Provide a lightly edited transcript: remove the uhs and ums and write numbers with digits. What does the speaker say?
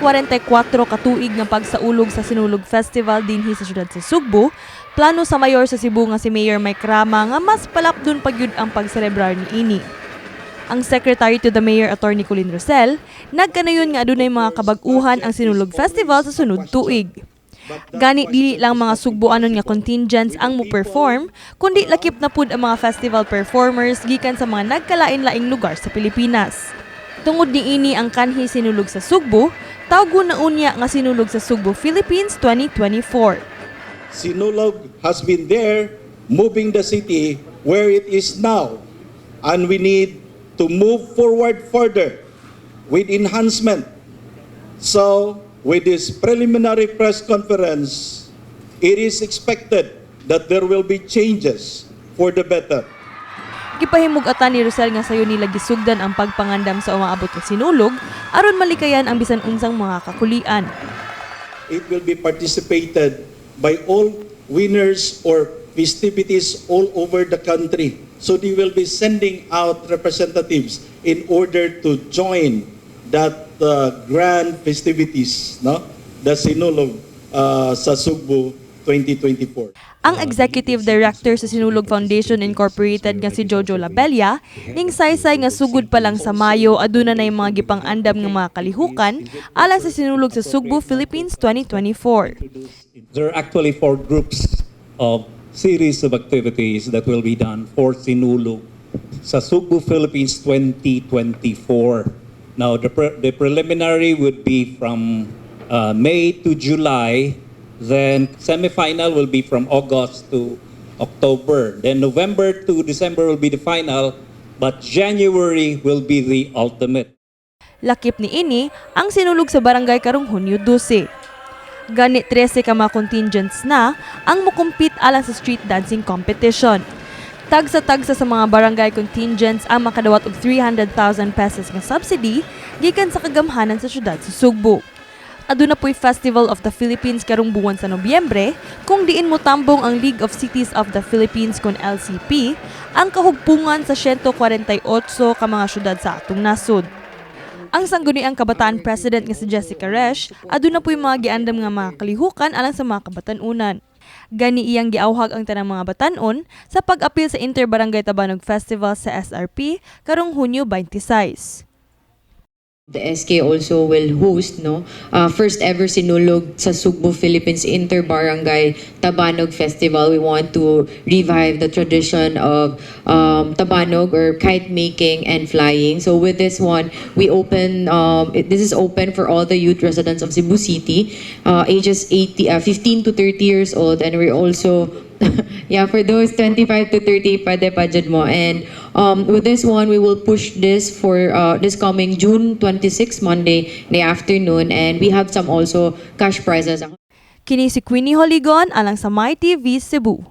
ika-44 katuig ng pagsaulog sa Sinulog Festival dinhi sa syudad sa Sugbo, plano sa mayor sa Cebu nga si Mayor 𝗍𝗴𝗺 nga mas palapdon pagyud ang pagselebrar niini. Ang Secretary to the Mayor Attorney Queenie Joligon nagkanayon nga adunay mga kabag-uhan ang Sinulog Festival sa sunod tuig. Gani dili lang mga Sugboanon nga contingents ang mo-perform, kundi lakip na pud ang mga festival performers gikan sa mga nagkalain-laing lugar sa Pilipinas. Tungod niini ang kanhi Sinulog sa Sugbo, tawgon na unya nga Sinulog sa Sugbo Philippines 2024. Sinulog has been there moving the city where it is now, and we need to move forward further with enhancement. So, with this preliminary press conference, it is expected that there will be changes for the better. Gipahimug-atan ni Rosel nga sayo nila gisugdan ang pagpangandam sa umaabot nga Sinulog aron malikayan ang bisan unsang mga kakulian. It will be participated by all winners or festivities all over the country. So they will be sending out representatives in order to join that grand festivities, no? The Sinulog sa Sugbo 2024. Ang Executive Director sa Sinulog Foundation Incorporated nga si 𝗍𝗶𝗆 ning saysay nga sugod pa lang sa Mayo aduna nay mga gipang-andam nga mga kalihukan alang sa Sinulog sa Sugbo Philippines 2024. There are actually 4 groups of series of activities that will be done for Sinulog sa Sugbo Philippines 2024. Now, the preliminary would be from May to July. Then semi-final will be from August to October. Then November to December will be the final, but January will be the ultimate. Lakip ni ini ang Sinulog sa barangay karong Hunyo 12. Gani 13 ka mga contingents na ang mukumpit alang sa street dancing competition. Tagsa-tagsa sa mga barangay contingents ang makadawat og 300,000 pesos nga subsidy gikan sa kagamhanan sa syudad sa Sugbo. Aduna po'y Festival of the Philippines karong buwan sa Nobyembre kung diin mo tambong ang League of Cities of the Philippines kon LCP ang kahugpungan sa 148 ka mga syudad sa atong nasod. Ang sangguniang kabataan president nga si 𝗍𝗴𝗇 aduna po'y mga giandam nga mga kalihukan alang sa mga kabatanunan. Gani iyang giawhag ang tanang mga batanon sa pag-apil sa Inter-Barangay Tabanog Festival sa SRP karong Hunyo 26. The SK also will host first ever Sinulog sa Sugbo Philippines Inter-Barangay Tabanog Festival. We want to revive the tradition of tabanog or kite making and flying. So with this one, we open this is open for all the youth residents of Cebu City, ages 15 to 30 years old, and we're also for those 25 to 30 pwede mo. And with this one, we will push this for this coming June 26, Monday in the afternoon, and we have some also cash prizes. Kini si Queenie Joligon alang sa 𝗫𝗏 TV Cebu.